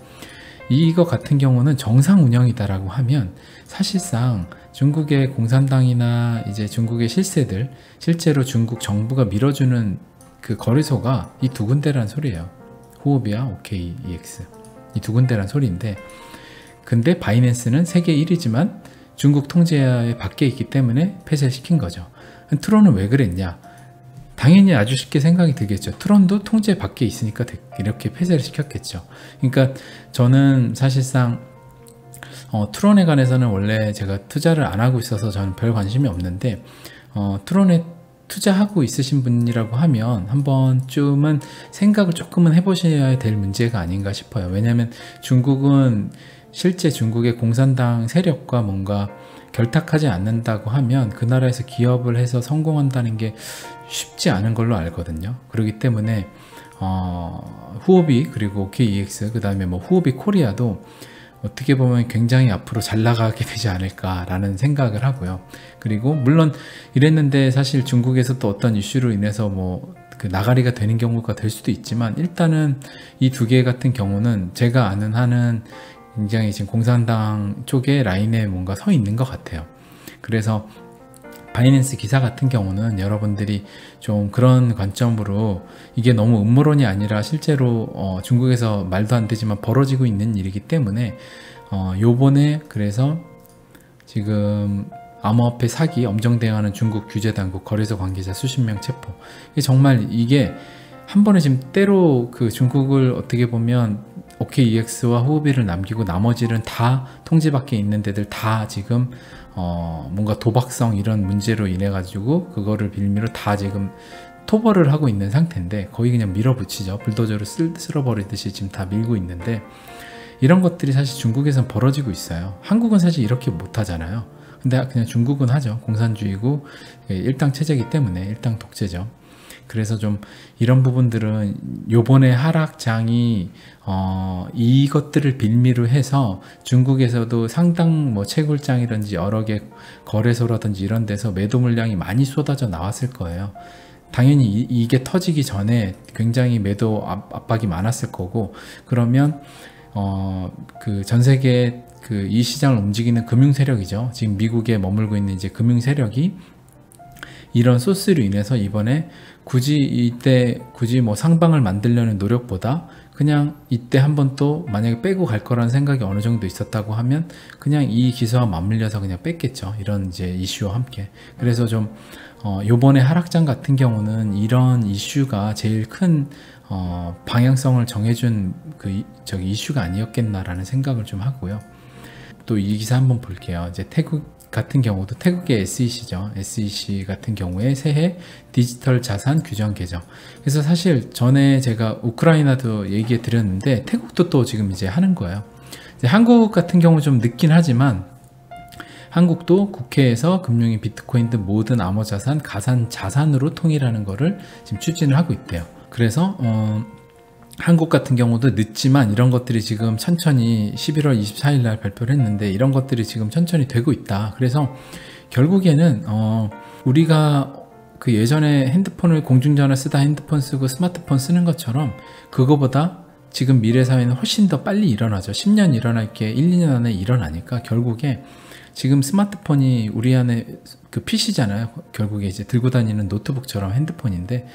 이거 같은 경우는 정상 운영이다라고 하면 사실상 중국의 공산당이나 이제 중국의 실세들, 실제로 중국 정부가 밀어주는 그 거래소가 이 두 군데란 소리예요. 후오비와 OKEX, 이 두 군데란 소리인데, 근데 바이낸스는 세계 1위지만 중국 통제 밖에 있기 때문에 폐쇄를 시킨 거죠. 트론은 왜 그랬냐? 당연히 아주 쉽게 생각이 들겠죠. 트론도 통제 밖에 있으니까 이렇게 폐쇄를 시켰겠죠. 그러니까 저는 사실상 트론에 관해서는 원래 제가 투자를 안 하고 있어서 저는 별 관심이 없는데, 트론에 투자하고 있으신 분이라고 하면 한 번쯤은 생각을 조금은 해보셔야 될 문제가 아닌가 싶어요. 왜냐하면 중국은 실제 중국의 공산당 세력과 뭔가 결탁하지 않는다고 하면 그 나라에서 기업을 해서 성공한다는 게 쉽지 않은 걸로 알거든요. 그렇기 때문에 후오비, 그리고 OKEX, 그 다음에 뭐 후오비 코리아도 어떻게 보면 굉장히 앞으로 잘 나가게 되지 않을까라는 생각을 하고요. 그리고 물론 이랬는데 사실 중국에서 또 어떤 이슈로 인해서 뭐 그 나가리가 되는 경우가 될 수도 있지만, 일단은 이 두 개 같은 경우는 제가 아는 한은 굉장히 지금 공산당 쪽의 라인에 뭔가 서 있는 것 같아요. 그래서 바이낸스 기사 같은 경우는 여러분들이 좀 그런 관점으로, 이게 너무 음모론이 아니라 실제로 중국에서 말도 안 되지만 벌어지고 있는 일이기 때문에 요번에 그래서 지금 암호화폐 사기 엄정 대응하는 중국 규제당국 거래소 관계자 수십 명 체포. 정말 이게 한 번에 지금 때로 그 중국을 어떻게 보면 OKEX와 후오비를 남기고 나머지는 다 통제 밖에 있는 데들 다 지금 뭔가 도박성 이런 문제로 인해 가지고 그거를 빌미로 다 지금 토벌을 하고 있는 상태인데, 거의 그냥 밀어붙이죠. 불도저로 쓸어버리듯이 지금 다 밀고 있는데, 이런 것들이 사실 중국에선 벌어지고 있어요. 한국은 사실 이렇게 못하잖아요. 근데 그냥 중국은 하죠. 공산주의고 일당 체제이기 때문에, 일당 독재죠. 그래서 좀 이런 부분들은 요번에 하락장이 이것들을 빌미로 해서 중국에서도 상당 뭐 채굴장이든지 여러 개 거래소라든지 이런 데서 매도 물량이 많이 쏟아져 나왔을 거예요. 당연히 이게 터지기 전에 굉장히 매도 압박이 많았을 거고, 그러면 그 전 세계 그 이 시장을 움직이는 금융 세력이죠. 지금 미국에 머물고 있는 이제 금융 세력이 이런 소스로 인해서 이번에 굳이 뭐 상방을 만들려는 노력보다 그냥 이때 한번 또 만약에 빼고 갈 거라는 생각이 어느 정도 있었다고 하면 그냥 이 기사와 맞물려서 그냥 뺐겠죠. 이런 이제 이슈와 함께. 그래서 좀 요번에 하락장 같은 경우는 이런 이슈가 제일 큰 방향성을 정해준 이슈가 아니었겠나라는 생각을 좀 하고요. 또 이 기사 한번 볼게요. 이제 태국 같은 경우도, 태국의 SEC죠. SEC 같은 경우에 새해 디지털 자산 규정 개정. 그래서 사실 전에 제가 우크라이나도 얘기해 드렸는데, 태국도 또 지금 이제 하는 거예요. 이제 한국 같은 경우 좀 늦긴 하지만, 한국도 국회에서 금융인 비트코인 등 모든 암호 자산, 가상 자산으로 통일하는 거를 지금 추진을 하고 있대요. 그래서 한국 같은 경우도 늦지만 이런 것들이 지금 천천히 11월 24일 날 발표를 했는데, 이런 것들이 지금 천천히 되고 있다. 그래서 결국에는 우리가 그 예전에 핸드폰을, 공중전화 쓰다 핸드폰 쓰고 스마트폰 쓰는 것처럼 그거보다 지금 미래 사회는 훨씬 더 빨리 일어나죠. 10년 일어날 게 1, 2년 안에 일어나니까, 결국에 지금 스마트폰이 우리 안에 그 PC잖아요. 결국에 이제 들고 다니는 노트북처럼 핸드폰인데,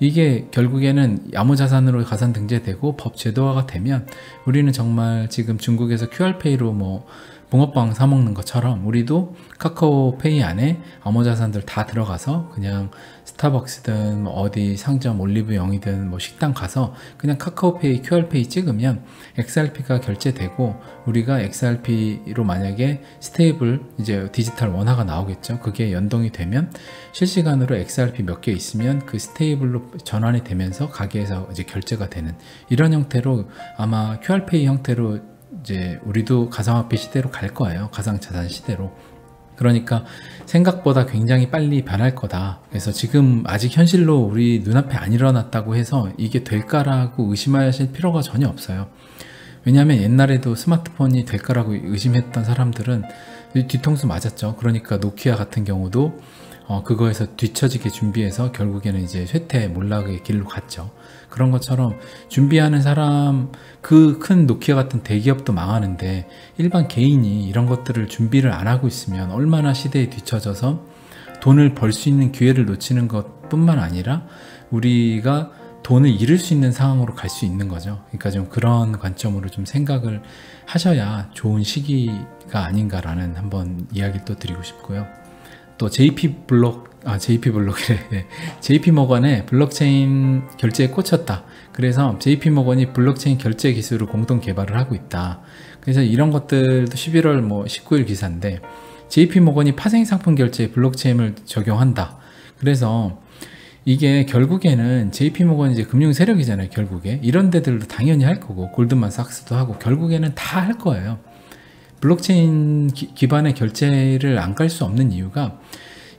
이게 결국에는 암호자산으로 가산 등재되고 법 제도화가 되면 우리는 정말 지금 중국에서 QR페이로 뭐 붕어빵 사 먹는 것처럼 우리도 카카오페이 안에 암호자산들 다 들어가서 그냥 스타벅스든 뭐 어디 상점 올리브영이든 뭐 식당 가서 그냥 카카오페이 QR페이 찍으면 XRP가 결제되고, 우리가 XRP로 만약에 스테이블 이제 디지털 원화가 나오겠죠. 그게 연동이 되면 실시간으로 XRP 몇 개 있으면 그 스테이블로 전환이 되면서 가게에서 이제 결제가 되는 이런 형태로, 아마 QR페이 형태로 이제 우리도 가상화폐 시대로 갈 거예요. 가상자산 시대로. 그러니까 생각보다 굉장히 빨리 변할 거다. 그래서 지금 아직 현실로 우리 눈앞에 안 일어났다고 해서 이게 될까라고 의심하실 필요가 전혀 없어요. 왜냐하면 옛날에도 스마트폰이 될까라고 의심했던 사람들은 뒤통수 맞았죠. 그러니까 노키아 같은 경우도 그거에서 뒤처지게 준비해서 결국에는 이제 쇠퇴 몰락의 길로 갔죠. 그런 것처럼 준비하는 사람, 그 큰 노키아 같은 대기업도 망하는데 일반 개인이 이런 것들을 준비를 안 하고 있으면 얼마나 시대에 뒤처져서 돈을 벌 수 있는 기회를 놓치는 것 뿐만 아니라 우리가 돈을 잃을 수 있는 상황으로 갈 수 있는 거죠. 그러니까 좀 그런 관점으로 좀 생각을 하셔야 좋은 시기가 아닌가라는 한번 이야기를 또 드리고 싶고요. 또 JP모건의 블록체인 결제에 꽂혔다. 그래서 JP모건이 블록체인 결제 기술을 공동 개발을 하고 있다. 그래서 이런 것들도 11월 19일 기사인데, JP모건이 파생상품 결제에 블록체인을 적용한다. 그래서 이게 결국에는 JP모건이 이제 금융 세력이잖아요. 결국에 이런 데들도 당연히 할 거고, 골드만삭스도 하고, 결국에는 다 할 거예요. 블록체인 기반의 결제를 안 갈 수 없는 이유가,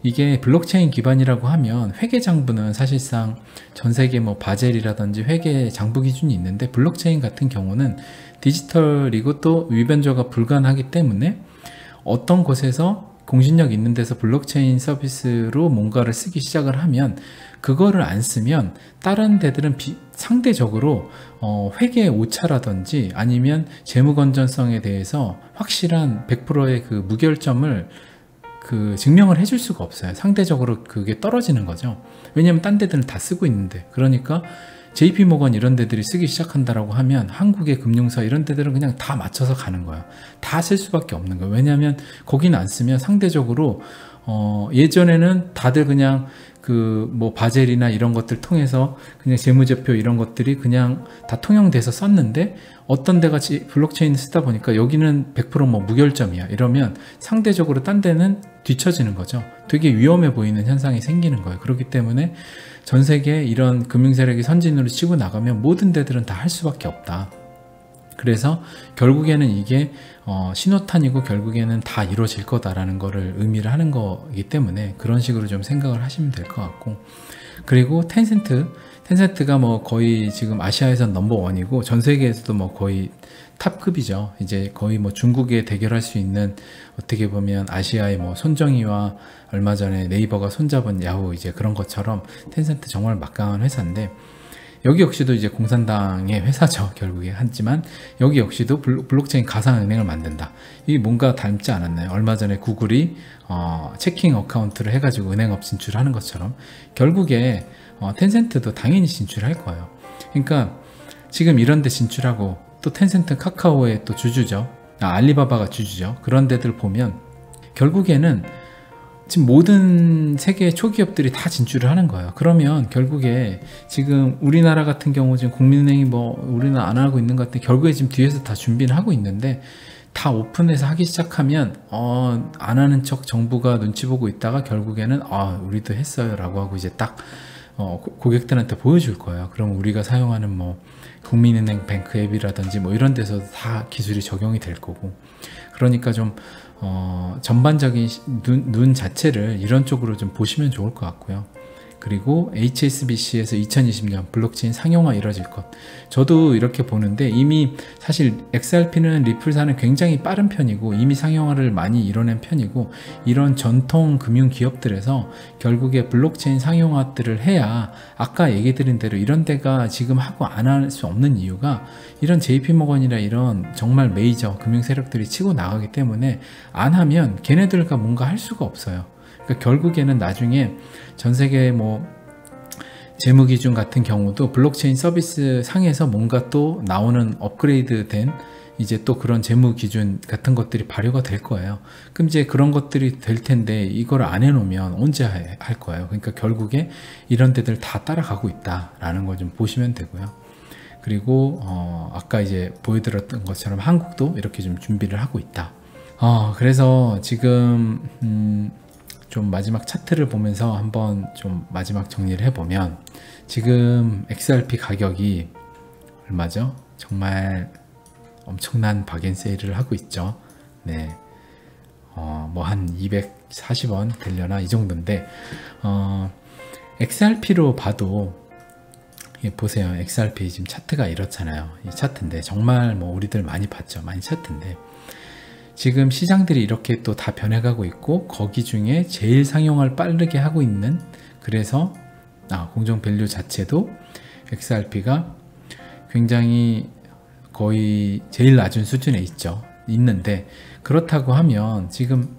이게 블록체인 기반이라고 하면 회계 장부는 사실상 전 세계 바젤이라든지 회계 장부 기준이 있는데, 블록체인 같은 경우는 디지털이고 또 위변조가 불가능하기 때문에 어떤 곳에서 공신력 있는 데서 블록체인 서비스로 뭔가를 쓰기 시작을 하면, 그거를 안 쓰면 다른 데들은 상대적으로 회계의 오차라든지 아니면 재무 건전성에 대해서 확실한 100%의 그 무결점을 증명을 해줄 수가 없어요. 상대적으로 그게 떨어지는 거죠. 왜냐면 딴 데들은 다 쓰고 있는데. 그러니까 JP모건 이런 데들이 쓰기 시작한다라고 하면 한국의 금융사 이런 데들은 그냥 다 맞춰서 가는 거예요. 다 쓸 수밖에 없는 거예요. 왜냐하면 거기는 안 쓰면 상대적으로 예전에는 다들 그냥 바젤이나 이런 것들 통해서 그냥 재무제표 이런 것들이 그냥 다 통용돼서 썼는데, 어떤 데가 블록체인 쓰다 보니까 여기는 100% 무결점이야 이러면 상대적으로 딴 데는 뒤처지는 거죠. 되게 위험해 보이는 현상이 생기는 거예요. 그렇기 때문에 전 세계 이런 금융세력이 선진으로 치고 나가면 모든 데들은 다 할 수밖에 없다. 그래서 결국에는 이게 신호탄이고 결국에는 다 이루어질 거다라는 거를 의미를 하는 거기 때문에 그런 식으로 좀 생각을 하시면 될 것 같고, 그리고 텐센트가 거의 지금 아시아에선 넘버원이고 전 세계에서도 거의 탑급이죠. 이제 거의 중국에 대결할 수 있는, 어떻게 보면 아시아의 손정희와 얼마 전에 네이버가 손잡은 야후 이제 그런 것처럼 텐센트 정말 막강한 회사인데, 여기 역시도 이제 공산당의 회사죠. 결국에. 하지만 여기 역시도 블록체인 가상은행을 만든다. 이게 뭔가 닮지 않았나요? 얼마 전에 구글이 체킹 어카운트를 해가지고 은행업 진출하는 것처럼 결국에 텐센트도 당연히 진출할 거예요. 그러니까 지금 이런 데 진출하고, 또 텐센트 카카오의 또 주주죠. 알리바바가 주주죠. 그런 데들 보면 결국에는 지금 모든 세계 초기업들이 다 진출을 하는 거예요. 그러면 결국에 지금 우리나라 같은 경우 지금 국민은행이 우리는 안 하고 있는 것 같은데, 결국에 지금 뒤에서 다 준비를 하고 있는데, 다 오픈해서 하기 시작하면 안 하는 척 정부가 눈치 보고 있다가 결국에는 우리도 했어요 라고 하고 이제 딱 고객들한테 보여줄 거예요. 그럼 우리가 사용하는 국민은행 뱅크 앱이라든지 이런 데서 다 기술이 적용이 될 거고, 그러니까 좀 전반적인 눈 자체를 이런 쪽으로 좀 보시면 좋을 것 같고요. 그리고 HSBC에서 2020년 블록체인 상용화 이뤄질 것, 저도 이렇게 보는데, 이미 사실 XRP는 리플사는 굉장히 빠른 편이고 이미 상용화를 많이 이뤄낸 편이고, 이런 전통 금융 기업들에서 결국에 블록체인 상용화들을 해야, 아까 얘기 드린 대로 이런 데가 지금 하고 안 할 수 없는 이유가, 이런 JP모건이나 이런 정말 메이저 금융 세력들이 치고 나가기 때문에 안 하면 걔네들과 뭔가 할 수가 없어요. 그러니까 결국에는 나중에 전 세계 재무기준 같은 경우도 블록체인 서비스 상에서 뭔가 또 나오는 업그레이드 된 이제 또 그런 재무 기준 같은 것들이 발효가 될 거예요. 그럼 이제 그런 것들이 될 텐데 이걸 안 해놓으면 언제 할 거예요. 그러니까 결국에 이런 데들 다 따라가고 있다라는 걸 좀 보시면 되고요. 그리고 아까 이제 보여드렸던 것처럼 한국도 이렇게 좀 준비를 하고 있다. 그래서 지금 좀 마지막 차트를 보면서 한번 좀 마지막 정리를 해보면, 지금 XRP 가격이 얼마죠? 정말 엄청난 박앤세일을 하고 있죠. 네, 뭐 한 240원 되려나 이 정도인데, XRP로 봐도 보세요. XRP 지금 차트가 이렇잖아요. 이 차트인데 정말 뭐 우리들 많이 봤죠. 많이 차트인데 지금 시장들이 이렇게 또 다 변해가고 있고, 거기 중에 제일 상용화를 빠르게 하고 있는, 그래서 공정 밸류 자체도 XRP가 굉장히 거의 제일 낮은 수준에 있는데, 그렇다고 하면 지금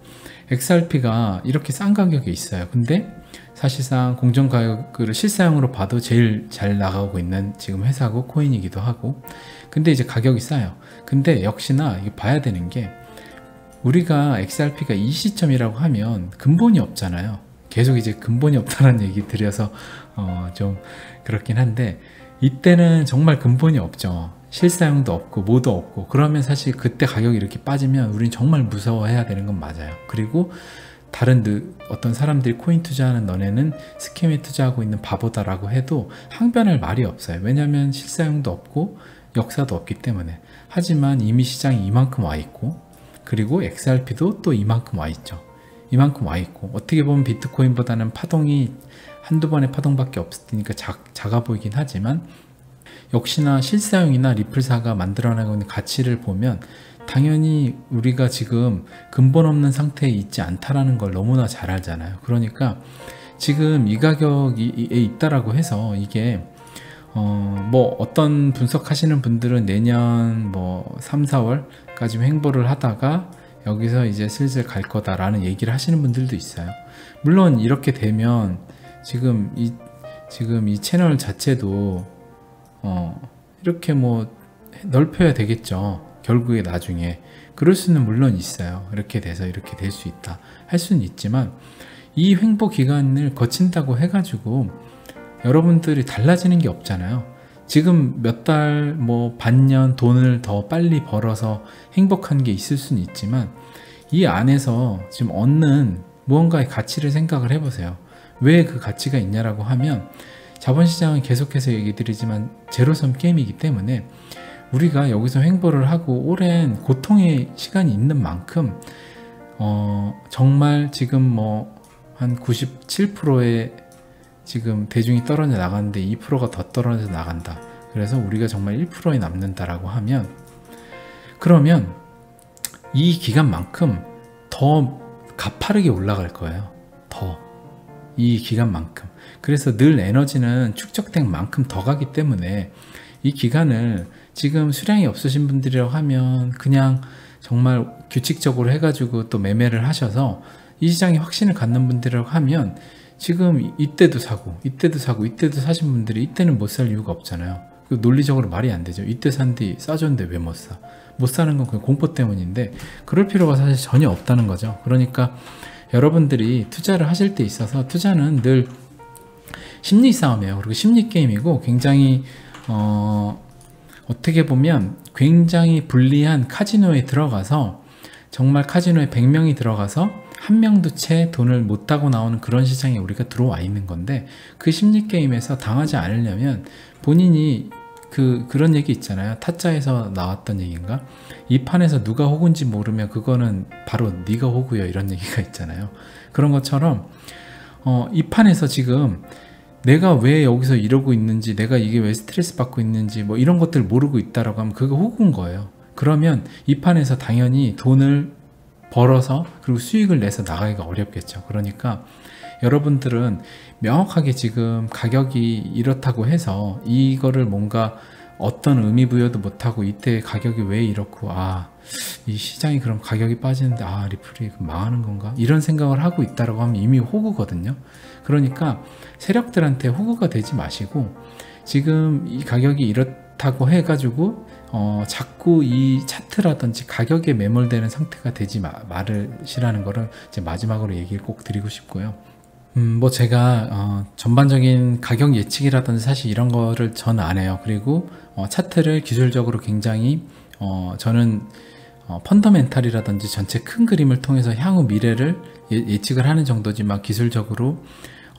XRP가 이렇게 싼 가격에 있어요. 근데 사실상 공정 가격을 실사용으로 봐도 제일 잘 나가고 있는 지금 회사고 코인이기도 하고, 근데 이제 가격이 싸요. 근데 역시나 이게 봐야 되는 게, 우리가 XRP가 이 시점이라고 하면 근본이 없잖아요. 계속 이제 근본이 없다는 얘기 드려서 좀 그렇긴 한데, 이때는 정말 근본이 없죠. 실사용도 없고 뭐도 없고, 그러면 사실 그때 가격이 이렇게 빠지면 우린 정말 무서워해야 되는 건 맞아요. 그리고 다른 어떤 사람들이 코인 투자하는 너네는 스캠에 투자하고 있는 바보다라고 해도 항변할 말이 없어요. 왜냐하면 실사용도 없고 역사도 없기 때문에. 하지만 이미 시장이 이만큼 와 있고, 그리고 XRP도 또 이만큼 와 있죠. 이만큼 와 있고, 어떻게 보면 비트코인보다는 파동이 한두 번의 파동밖에 없으니까 작아 보이긴 하지만, 역시나 실사용이나 리플사가 만들어내고 있는 가치를 보면 당연히 우리가 지금 근본 없는 상태에 있지 않다라는 걸 너무나 잘 알잖아요. 그러니까 지금 이 가격에 있다라고 해서 이게 뭐 어떤 분석하시는 분들은 내년 뭐 3, 4월까지 횡보를 하다가 여기서 이제 슬슬 갈 거다라는 얘기를 하시는 분들도 있어요. 물론 이렇게 되면 지금 이 채널 자체도 이렇게 뭐 넓혀야 되겠죠. 결국에 나중에 그럴 수는 물론 있어요. 이렇게 돼서 이렇게 될 수 있다 할 수는 있지만, 이 횡보 기간을 거친다고 해가지고 여러분들이 달라지는 게 없잖아요. 지금 몇 달, 뭐 반년 돈을 더 빨리 벌어서 행복한 게 있을 수는 있지만, 이 안에서 지금 얻는 무언가의 가치를 생각을 해보세요. 왜 그 가치가 있냐라고 하면, 자본시장은 계속해서 얘기 드리지만 제로섬 게임이기 때문에 우리가 여기서 횡보를 하고 오랜 고통의 시간이 있는 만큼 정말 지금 뭐 한 97%의 지금 대중이 떨어져 나가는데 2%가 더 떨어져 나간다. 그래서 우리가 정말 1%에 남는다라고 하면, 그러면 이 기간만큼 더 가파르게 올라갈 거예요. 이 기간만큼. 그래서 늘 에너지는 축적된 만큼 더 가기 때문에 이 기간을 지금 수량이 없으신 분들이라고 하면 그냥 정말 규칙적으로 해가지고 또 매매를 하셔서 이 시장에 확신을 갖는 분들이라고 하면 지금 이때도 사고 이때도 사고 이때도 사신 분들이 이때는 못 살 이유가 없잖아요. 논리적으로 말이 안 되죠. 이때 산 뒤 싸졌는데 왜 못 사? 못 사는 건 그냥 공포 때문인데 그럴 필요가 사실 전혀 없다는 거죠. 그러니까 여러분들이 투자를 하실 때 있어서 투자는 늘 심리 싸움이에요. 그리고 심리 게임이고, 굉장히 어떻게 보면 굉장히 불리한 카지노에 들어가서, 정말 카지노에 100명이 들어가서 한 명도 채 돈을 못 따고 나오는 그런 시장에 우리가 들어와 있는 건데, 그 심리 게임에서 당하지 않으려면 본인이 그런 얘기 있잖아요. 타짜에서 나왔던 얘기인가? 이 판에서 누가 호구인지 모르면 그거는 바로 네가 호구요, 이런 얘기가 있잖아요. 그런 것처럼 이 판에서 지금 내가 왜 여기서 이러고 있는지, 내가 이게 왜 스트레스 받고 있는지 뭐 이런 것들 모르고 있다라고 하면 그거 호구인 거예요. 그러면 이 판에서 당연히 돈을 벌어서 그리고 수익을 내서 나가기가 어렵겠죠. 그러니까 여러분들은 명확하게 지금 가격이 이렇다고 해서 이거를 뭔가 어떤 의미 부여도 못하고 이때 가격이 왜 이렇고, 이 시장이 그럼 가격이 빠지는데 리플이 망하는 건가? 이런 생각을 하고 있다라고 하면 이미 호구거든요. 그러니까 세력들한테 호구가 되지 마시고, 지금 이 가격이 그렇다고 해가지고 자꾸 이 차트라든지 가격에 매몰되는 상태가 되지 말으시라는 거를 이제 마지막으로 얘기를 꼭 드리고 싶고요. 뭐 제가 전반적인 가격 예측이라든지 사실 이런 거를 저는 안 해요. 그리고 차트를 기술적으로 굉장히 저는 펀더멘탈이라든지 전체 큰 그림을 통해서 향후 미래를 예측을 하는 정도지만 기술적으로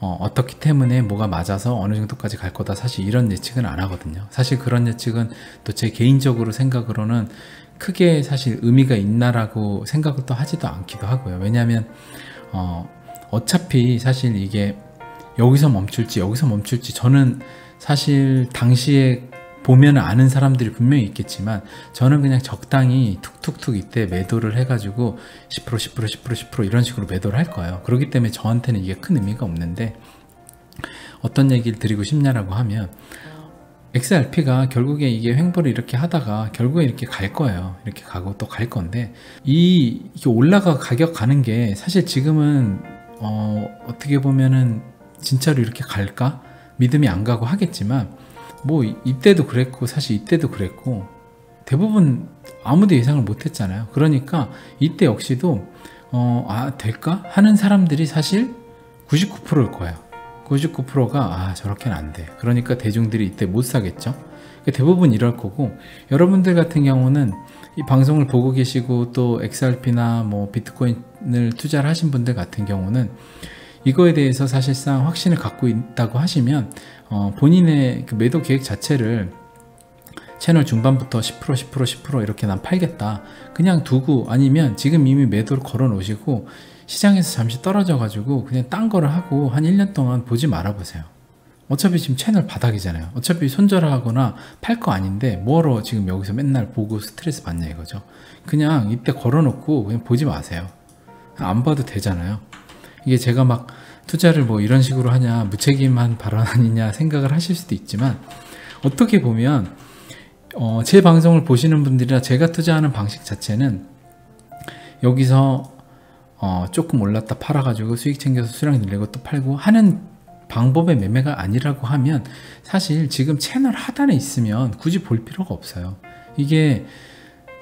어떻기 때문에 뭐가 맞아서 어느 정도까지 갈 거다, 사실 이런 예측은 안 하거든요. 사실 그런 예측은 또 제 개인적으로 생각으로는 크게 사실 의미가 있나라고 생각을 또 하지도 않기도 하고요. 왜냐하면 어차피 사실 이게 여기서 멈출지 저는 사실 당시에 보면 아는 사람들이 분명히 있겠지만 저는 그냥 적당히 툭툭툭 이때 매도를 해가지고 10% 이런 식으로 매도를 할 거예요. 그렇기 때문에 저한테는 이게 큰 의미가 없는데, 어떤 얘기를 드리고 싶냐라고 하면 XRP가 결국에 이게 횡보를 이렇게 하다가 결국에 이렇게 갈 거예요. 이렇게 가고 또 갈 건데, 이게 올라가 가격 가는 게 사실 지금은 어떻게 보면은 진짜로 이렇게 갈까 믿음이 안 가고 하겠지만, 뭐 이때도 그랬고 사실 이때도 그랬고 대부분 아무도 예상을 못 했잖아요. 그러니까 이때 역시도 될까 하는 사람들이 사실 99%일 거예요. 99%가 저렇게는 안 돼, 그러니까 대중들이 이때 못 사겠죠. 대부분 이럴 거고, 여러분들 같은 경우는 이 방송을 보고 계시고 또 XRP나 뭐 비트코인을 투자를 하신 분들 같은 경우는 이거에 대해서 사실상 확신을 갖고 있다고 하시면 본인의 그 매도 계획 자체를 채널 중반부터 10% 이렇게 난 팔겠다 그냥 두고, 아니면 지금 이미 매도를 걸어 놓으시고 시장에서 잠시 떨어져 가지고 그냥 딴 거를 하고 한 1년 동안 보지 말아 보세요. 어차피 지금 채널 바닥이잖아요. 어차피 손절하거나 팔 거 아닌데 뭐하러 지금 여기서 맨날 보고 스트레스 받냐 이거죠. 그냥 이때 걸어 놓고 그냥 보지 마세요. 안 봐도 되잖아요. 이게 제가 막 투자를 뭐 이런 식으로 하냐, 무책임한 발언 아니냐 생각을 하실 수도 있지만, 어떻게 보면 제 방송을 보시는 분들이나 제가 투자하는 방식 자체는 여기서 조금 올랐다 팔아가지고 수익 챙겨서 수량 늘리고 또 팔고 하는 방법의 매매가 아니라고 하면, 사실 지금 채널 하단에 있으면 굳이 볼 필요가 없어요. 이게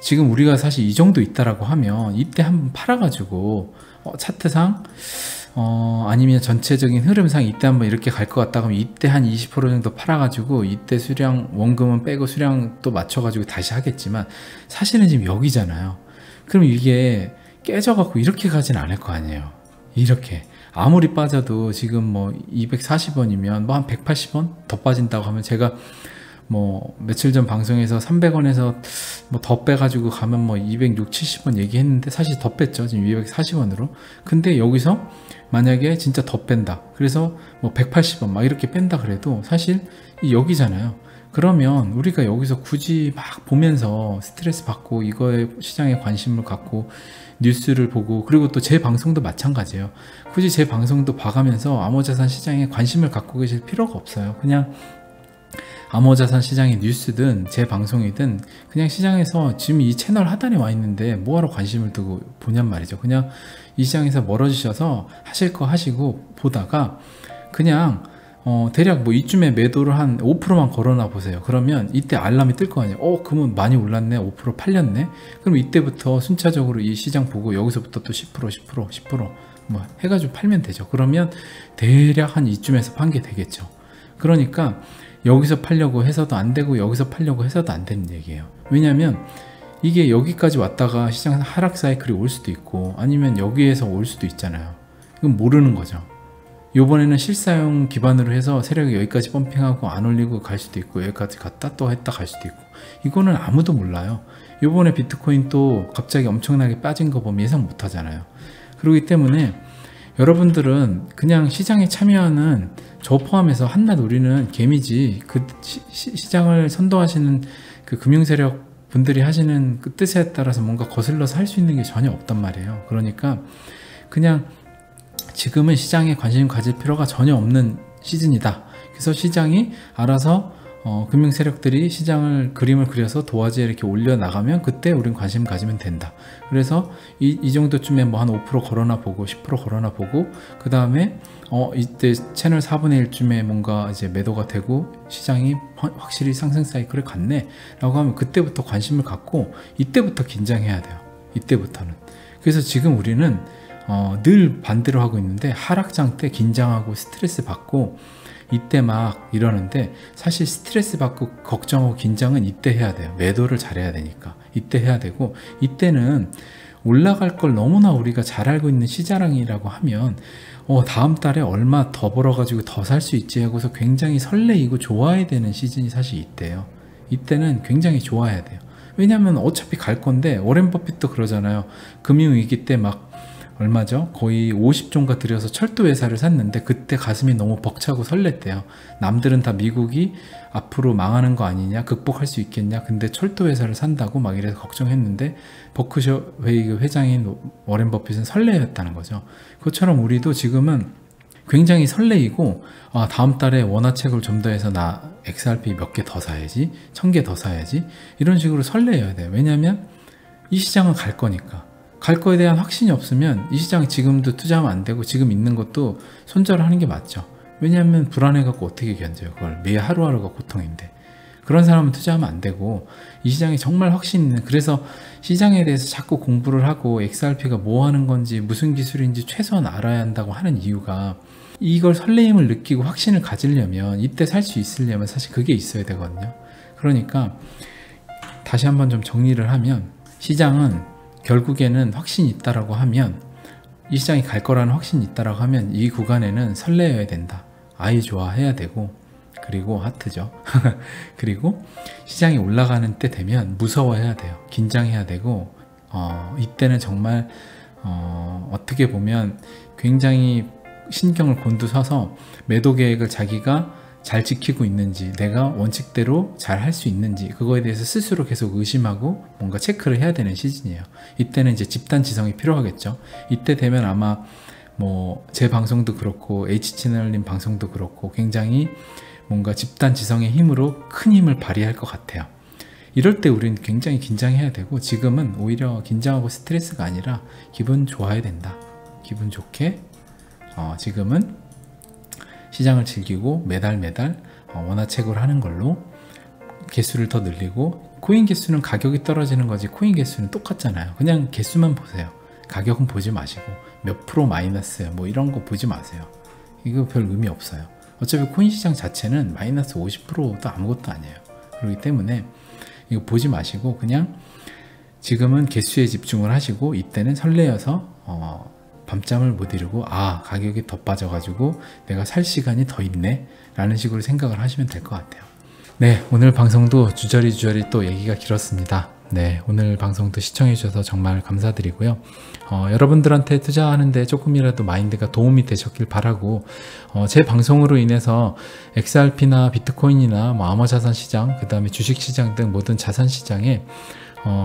지금 우리가 사실 이 정도 있다라고 하면 이때 한번 팔아가지고 차트상 아니면 전체적인 흐름상 이때 한번 이렇게 갈 것 같다 그러면 이때 한 20% 정도 팔아가지고 이때 수량 원금은 빼고 수량 또 맞춰가지고 다시 하겠지만, 사실은 지금 여기잖아요. 그럼 이게 깨져갖고 이렇게 가진 않을 거 아니에요. 이렇게 아무리 빠져도 지금 뭐 240원이면 뭐 한 180원 더 빠진다고 하면, 제가 뭐 며칠 전 방송에서 300원에서 뭐 더 빼가지고 가면 뭐 260, 70원 얘기했는데 사실 더 뺐죠. 지금 240원으로. 근데 여기서 만약에 진짜 더 뺀다, 그래서 뭐 180원 막 이렇게 뺀다 그래도 사실 여기잖아요. 그러면 우리가 여기서 굳이 막 보면서 스트레스 받고 이거에 시장에 관심을 갖고 뉴스를 보고, 그리고 또 제 방송도 마찬가지예요. 굳이 제 방송도 봐가면서 암호자산 시장에 관심을 갖고 계실 필요가 없어요. 그냥 암호자산 시장의 뉴스든 제 방송이든 그냥 시장에서 지금 이 채널 하단에 와 있는데 뭐하러 관심을 두고 보냔 말이죠. 그냥 이 시장에서 멀어지셔서 하실 거 하시고 보다가 그냥 대략 뭐 이쯤에 매도를 한 5%만 걸어놔 보세요. 그러면 이때 알람이 뜰 거 아니에요. 그러면 많이 올랐네, 5% 팔렸네. 그럼 이때부터 순차적으로 이 시장 보고 여기서부터 또 10% 뭐 해가지고 팔면 되죠. 그러면 대략 한 이쯤에서 판 게 되겠죠. 그러니까 여기서 팔려고 해서도 안 되고 여기서 팔려고 해서도 안 되는 얘기예요. 왜냐하면 이게 여기까지 왔다가 시장 하락 사이클이 올 수도 있고 아니면 여기에서 올 수도 있잖아요. 이건 모르는 거죠. 요번에는 실사용 기반으로 해서 세력이 여기까지 펌핑하고 안 올리고 갈 수도 있고, 여기까지 갔다 또 했다 갈 수도 있고, 이거는 아무도 몰라요. 요번에 비트코인 또 갑자기 엄청나게 빠진 거 보면 예상 못 하잖아요. 그렇기 때문에 여러분들은 그냥 시장에 참여하는, 저 포함해서 한낱 우리는 개미지, 그 시장을 선도하시는 그 금융세력 분들이 하시는 그 뜻에 따라서 뭔가 거슬러서 할 수 있는 게 전혀 없단 말이에요. 그러니까 그냥 지금은 시장에 관심 가질 필요가 전혀 없는 시즌이다. 그래서 시장이 알아서 금융 세력들이 시장을 그림을 그려서 도화지에 이렇게 올려 나가면 그때 우린 관심 가지면 된다. 그래서 이 정도쯤에 뭐 한 5% 걸어나 보고 10% 걸어나 보고 그 다음에 이때 채널 4분의 1쯤에 뭔가 이제 매도가 되고 시장이 확실히 상승 사이클에 갔네 라고 하면 그때부터 관심을 갖고 이때부터 긴장해야 돼요. 이때부터는. 그래서 지금 우리는 늘 반대로 하고 있는데 하락장 때 긴장하고 스트레스 받고 이때 막 이러는데 사실 스트레스 받고 걱정하고 긴장은 이때 해야 돼요. 매도를 잘해야 되니까 이때 해야 되고, 이때는 올라갈 걸 너무나 우리가 잘 알고 있는 시자랑이라고 하면 다음 달에 얼마 더 벌어가지고 더 살 수 있지 하고서 굉장히 설레이고 좋아야 되는 시즌이 사실 이때예요. 이때는 굉장히 좋아야 돼요. 왜냐하면 어차피 갈 건데, 워렌 버핏도 그러잖아요. 금융위기 때 막 얼마죠? 거의 50조인가 들여서 철도 회사를 샀는데 그때 가슴이 너무 벅차고 설렜대요. 남들은 다 미국이 앞으로 망하는 거 아니냐, 극복할 수 있겠냐, 근데 철도 회사를 산다고 막 이래서 걱정했는데 버크셔 회장인 워렌 버핏은 설레였다는 거죠. 그것처럼 우리도 지금은 굉장히 설레이고 다음 달에 원화책을 좀 더 해서 나 XRP 몇 개 더 사야지, 1000개 더 사야지, 이런 식으로 설레어야 돼요. 왜냐하면 이 시장은 갈 거니까. 갈 거에 대한 확신이 없으면 이 시장 지금도 투자하면 안 되고 지금 있는 것도 손절하는 게 맞죠. 왜냐하면 불안해갖고 어떻게 견뎌요. 그걸 매 하루하루가 고통인데. 그런 사람은 투자하면 안 되고, 이 시장에 정말 확신 있는, 그래서 시장에 대해서 자꾸 공부를 하고 XRP가 뭐 하는 건지 무슨 기술인지 최소한 알아야 한다고 하는 이유가, 이걸 설레임을 느끼고 확신을 가지려면, 이때 살 수 있으려면 사실 그게 있어야 되거든요. 그러니까 다시 한번 좀 정리를 하면, 시장은 결국에는 확신이 있다라고 하면, 이 시장이 갈 거라는 확신이 있다라고 하면 이 구간에는 설레어야 된다. 아이 좋아해야 되고, 그리고 하트죠. 그리고 시장이 올라가는 때 되면 무서워해야 돼요. 긴장해야 되고, 이때는 정말 어떻게 보면 굉장히 신경을 곤두서서 매도 계획을 자기가 잘 지키고 있는지, 내가 원칙대로 잘 할 수 있는지, 그거에 대해서 스스로 계속 의심하고 뭔가 체크를 해야 되는 시즌이에요. 이때는 이제 집단 지성이 필요하겠죠. 이때 되면 아마 뭐 제 방송도 그렇고 H채널님 방송도 그렇고 굉장히 뭔가 집단 지성의 힘으로 큰 힘을 발휘할 것 같아요. 이럴 때 우리는 굉장히 긴장해야 되고, 지금은 오히려 긴장하고 스트레스가 아니라 기분 좋아야 된다. 기분 좋게 지금은 시장을 즐기고 매달 원화책을 하는 걸로 개수를 더 늘리고, 코인 개수는 가격이 떨어지는 거지 코인 개수는 똑같잖아요. 그냥 개수만 보세요. 가격은 보지 마시고 몇 프로 마이너스야 뭐 이런 거 보지 마세요. 이거 별 의미 없어요. 어차피 코인 시장 자체는 마이너스 50%도 아무것도 아니에요. 그렇기 때문에 이거 보지 마시고 그냥 지금은 개수에 집중을 하시고, 이때는 설레어서 밤잠을 못 이루고 가격이 더 빠져가지고 내가 살 시간이 더 있네 라는 식으로 생각을 하시면 될 것 같아요. 네, 오늘 방송도 주저리 또 얘기가 길었습니다. 네, 오늘 방송도 시청해 주셔서 정말 감사드리고요. 여러분들한테 투자하는데 조금이라도 마인드가 도움이 되셨길 바라고, 제 방송으로 인해서 XRP나 비트코인이나 뭐 암호자산 시장, 그 다음에 주식시장 등 모든 자산 시장에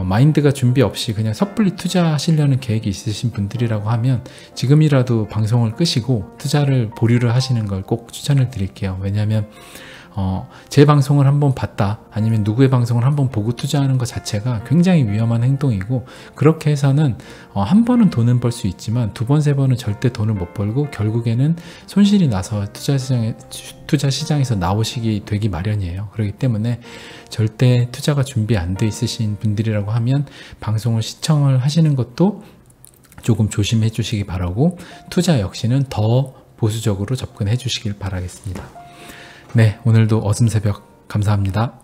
마인드가 준비 없이 그냥 섣불리 투자하시려는 계획이 있으신 분들이라고 하면 지금이라도 방송을 끄시고 투자를 보류를 하시는 걸 꼭 추천을 드릴게요. 왜냐하면 제 방송을 한번 봤다, 아니면 누구의 방송을 한번 보고 투자하는 것 자체가 굉장히 위험한 행동이고, 그렇게 해서는 한 번은 돈은 벌 수 있지만 두 번, 세 번은 절대 돈을 못 벌고 결국에는 손실이 나서 투자 시장에서 나오시기 되기 마련이에요. 그렇기 때문에 절대 투자가 준비 안 돼 있으신 분들이라고 하면 방송을 시청을 하시는 것도 조금 조심해 주시기 바라고, 투자 역시는 더 보수적으로 접근해 주시길 바라겠습니다. 네, 오늘도 어슴새벽 감사합니다.